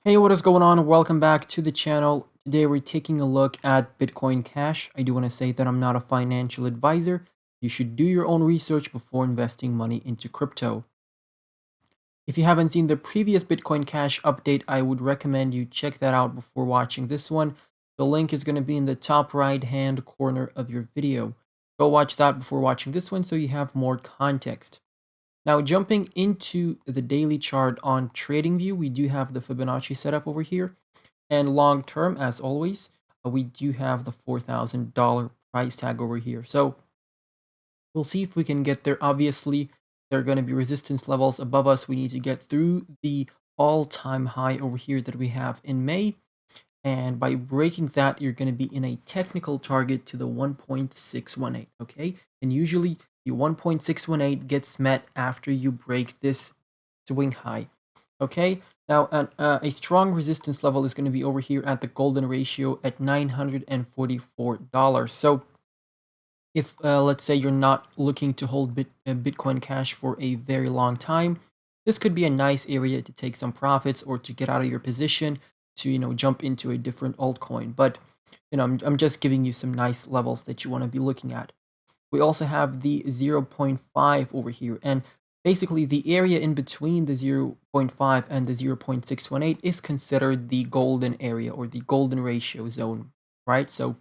Hey, what is going on? Welcome back to the channel. Today we're taking a look at Bitcoin Cash. I do want to say that I'm not a financial advisor. You should do your own research before investing money into crypto. If you haven't seen the previous Bitcoin Cash update, I would recommend you check that out before watching this one. The link is going to be in the top right hand corner of your video. Go watch that before watching this one so you have more context. Now, jumping into the daily chart on TradingView, we do have the Fibonacci setup over here. And long term, as always, we do have the $4,000 price tag over here. So we'll see if we can get there. Obviously, there are going to be resistance levels above us. We need to get through the all-time high over here that we have in May. And by breaking that, you're going to be in a technical target to the 1.618, okay? And usually the 1.618 gets met after you break this swing high, okay? Now, a strong resistance level is going to be over here at the golden ratio at $944. So if, let's say, you're not looking to hold Bitcoin Cash for a very long time, this could be a nice area to take some profits or to get out of your position to, jump into a different altcoin. But, I'm just giving you some nice levels that you want to be looking at. We also have the 0.5 over here. And basically, the area in between the 0.5 and the 0.618 is considered the golden area or the golden ratio zone, right? So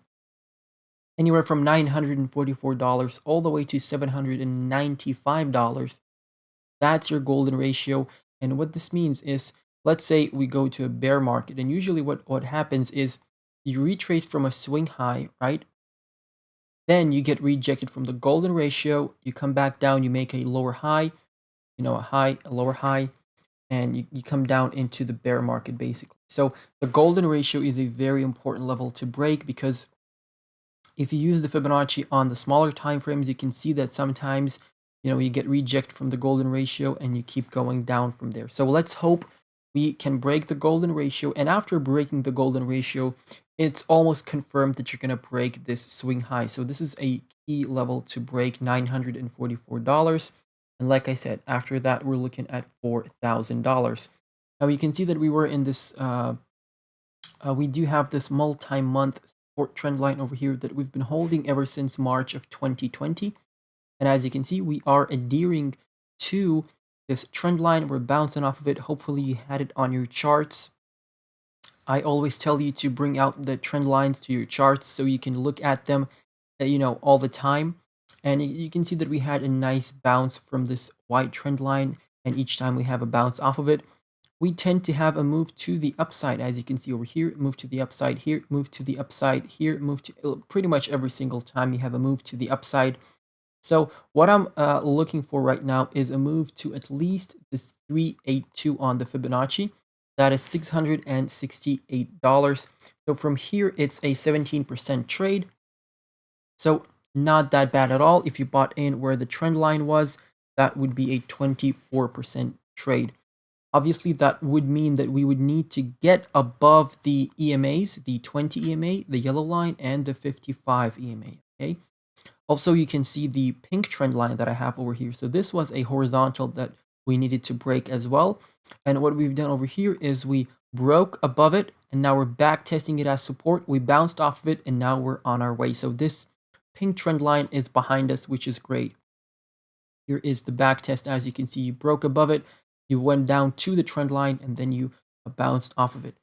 anywhere from $944 all the way to $795, that's your golden ratio. And what this means is, let's say we go to a bear market, and usually what happens is you retrace from a swing high, right? Then you get rejected from the golden ratio, you come back down, you make a lower high, a high, a lower high, and you come down into the bear market basically. So the golden ratio is a very important level to break, because if you use the Fibonacci on the smaller time frames, you can see that sometimes you get rejected from the golden ratio and you keep going down from there. So let's hope we can break the golden ratio. And after breaking the golden ratio, it's almost confirmed that you're going to break this swing high. So this is a key level to break, $944. And like I said, after that, we're looking at $4,000. Now you can see that we were in this, we do have this multi-month support trend line over here that we've been holding ever since March of 2020. And as you can see, we are adhering to this trend line. We're bouncing off of it. Hopefully you had it on your charts. I always tell you to bring out the trend lines to your charts so you can look at them, all the time. And you can see that we had a nice bounce from this white trend line. And each time we have a bounce off of it, we tend to have a move to the upside. As you can see over here, move to the upside here, move to the upside here, move to pretty much every single time you have a move to the upside. So what I'm looking for right now is a move to at least this 382 on the Fibonacci. That is $668. So from here, it's a 17% trade. So not that bad at all. If you bought in where the trend line was, that would be a 24% trade. Obviously, that would mean that we would need to get above the EMAs, the 20 EMA, the yellow line, and the 55 EMA, okay? Also, you can see the pink trend line that I have over here. So this was a horizontal that we needed to break as well. And what we've done over here is we broke above it, and now we're back testing it as support. We bounced off of it, and now we're on our way. So this pink trend line is behind us, which is great. Here is the back test. As you can see, you broke above it, you went down to the trend line, and then you bounced off of it,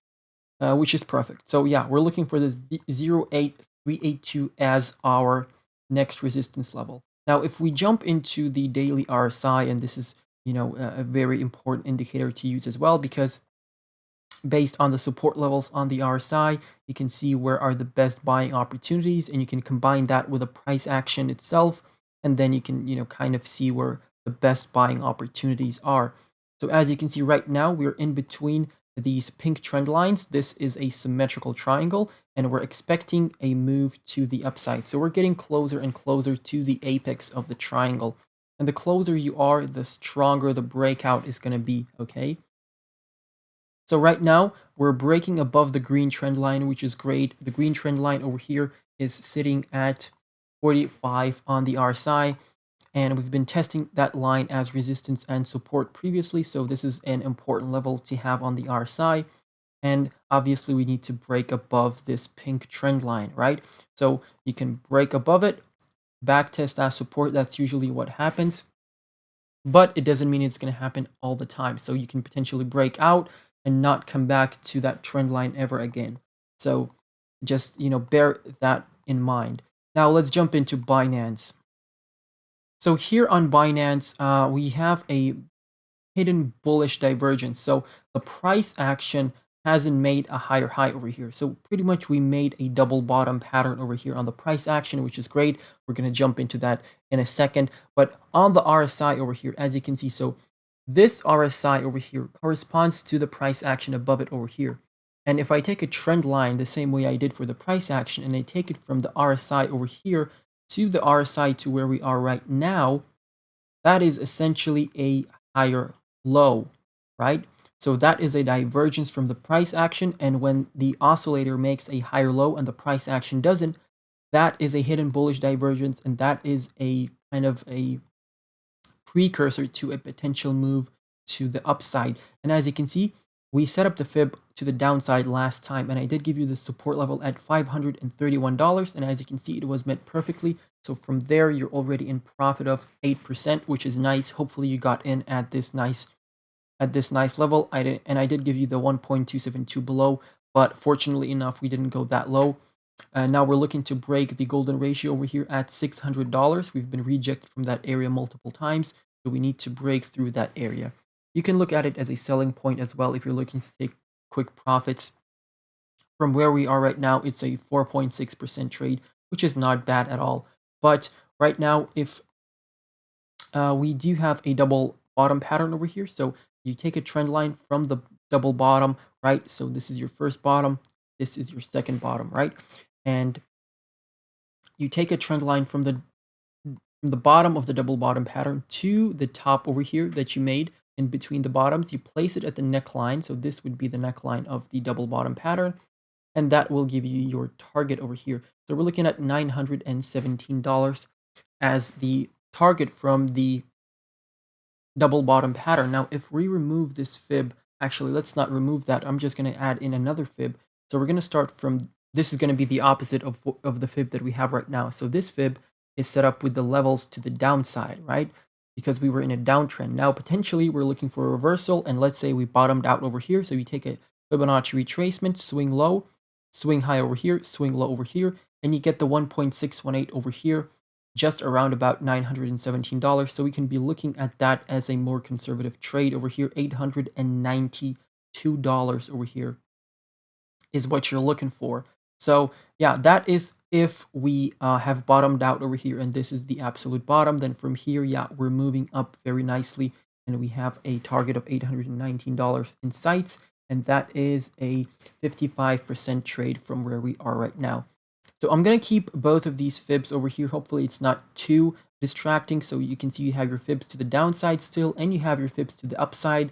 which is perfect. So yeah, we're looking for the 0.8382 as our next resistance level. Now, if we jump into the daily RSI, and this is, a very important indicator to use as well, because based on the support levels on the RSI, you can see where are the best buying opportunities, and you can combine that with a price action itself, and then you can, kind of see where the best buying opportunities are. So as you can see right now, we're in between these pink trend lines. This is a symmetrical triangle, and we're expecting a move to the upside. So we're getting closer and closer to the apex of the triangle. And the closer you are, the stronger the breakout is going to be, okay? So right now, we're breaking above the green trend line, which is great. The green trend line over here is sitting at 45 on the RSI. And we've been testing that line as resistance and support previously. So this is an important level to have on the RSI. And obviously we need to break above this pink trend line, right? So you can break above it, backtest as support. That's usually what happens, but it doesn't mean it's going to happen all the time. So you can potentially break out and not come back to that trend line ever again. So just, bear that in mind. Now let's jump into Binance. So here on Binance, we have a hidden bullish divergence. So the price action hasn't made a higher high over here. So pretty much we made a double bottom pattern over here on the price action, which is great. We're going to jump into that in a second. But on the RSI over here, as you can see, so this RSI over here corresponds to the price action above it over here. And if I take a trend line the same way I did for the price action, and I take it from the RSI over here to the RSI to where we are right now, that is essentially a higher low, right? So that is a divergence from the price action. And when the oscillator makes a higher low and the price action doesn't, that is a hidden bullish divergence. And that is a kind of a precursor to a potential move to the upside. And as you can see, we set up the fib to the downside last time, and I did give you the support level at $531. And as you can see, it was met perfectly. So from there, you're already in profit of 8%, which is nice. Hopefully you got in at this nice level. I did give you the 1.272 below, but fortunately enough, we didn't go that low. Now we're looking to break the golden ratio over here at $600. We've been rejected from that area multiple times, so we need to break through that area. You can look at it as a selling point as well if you're looking to take quick profits. From where we are right now, it's a 4.6% trade, which is not bad at all. But right now, if we do have a double bottom pattern over here, so you take a trend line from the double bottom, right? So this is your first bottom, this is your second bottom, right? And you take a trend line from the bottom of the double bottom pattern to the top over here that you made in between the bottoms. You place it at the neckline. So this would be the neckline of the double bottom pattern, and that will give you your target over here. So we're looking at $917 as the target from the double bottom pattern. Now, if we remove this fib, actually, let's not remove that. I'm just going to add in another fib. So we're going to start from, this is going to be the opposite of the fib that we have right now. So this fib is set up with the levels to the downside, right? Because we were in a downtrend. Now, potentially, we're looking for a reversal, and let's say we bottomed out over here. So you take a Fibonacci retracement, swing low, swing high over here, swing low over here, and you get the 1.618 over here, just around about $917. So we can be looking at that as a more conservative trade over here. $892 over here is what you're looking for. So yeah, that is if we have bottomed out over here, and this is the absolute bottom. Then from here, yeah, we're moving up very nicely, and we have a target of $819 in sights, and that is a 55% trade from where we are right now. So I'm going to keep both of these fibs over here. Hopefully it's not too distracting. So you can see you have your fibs to the downside still, and you have your fibs to the upside,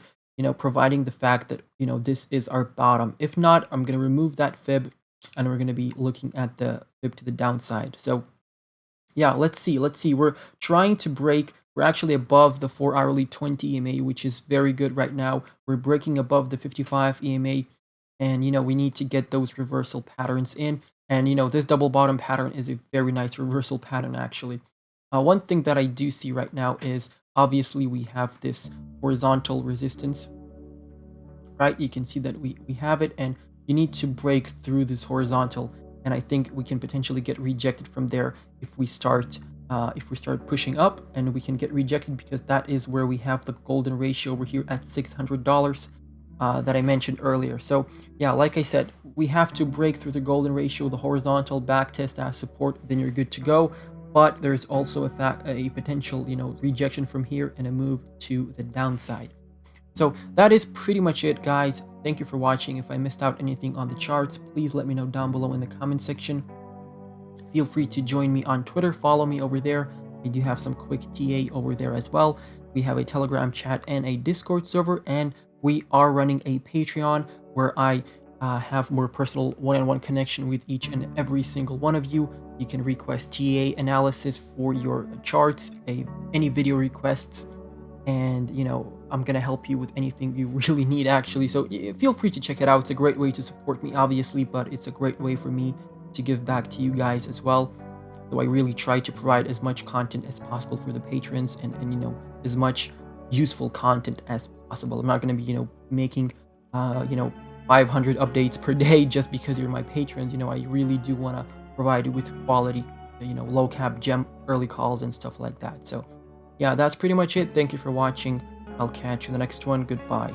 providing the fact that, this is our bottom. If not, I'm going to remove that fib, and we're going to be looking at the fib to the downside. So yeah, let's see. We're trying to break. We're actually above the 4-hourly 20 EMA, which is very good right now. We're breaking above the 55 EMA, and, we need to get those reversal patterns in. And, this double bottom pattern is a very nice reversal pattern, actually. One thing that I do see right now is, obviously, we have this horizontal resistance, right? You can see that we have it, and you need to break through this horizontal. And I think we can potentially get rejected from there if we start pushing up, and we can get rejected because that is where we have the golden ratio over here at $600 that I mentioned earlier. So yeah, like I said, we have to break through the golden ratio, the horizontal back test as support, then you're good to go. But there's also a potential, rejection from here and a move to the downside. So that is pretty much it, guys. Thank you for watching. If I missed out anything on the charts, please let me know down below in the comment section. Feel free to join me on Twitter. Follow me over there. I do have some quick TA over there as well. We have a Telegram chat and a Discord server, and we are running a Patreon where I have more personal one-on-one connection with each and every single one of you. You can request TA analysis for your charts, any video requests, and I'm gonna help you with anything you really need, actually. So feel free to check it out. It's a great way to support me, obviously, but it's a great way for me to give back to you guys as well. So I really try to provide as much content as possible for the patrons, and you know, as much useful content as possible. I'm not gonna be, you know, making you know, 500 updates per day just because you're my patrons. You know, I really do want to provide you with quality, you know, low cap gem early calls and stuff like that. So yeah, that's pretty much it. Thank you for watching. I'll catch you in the next one. Goodbye.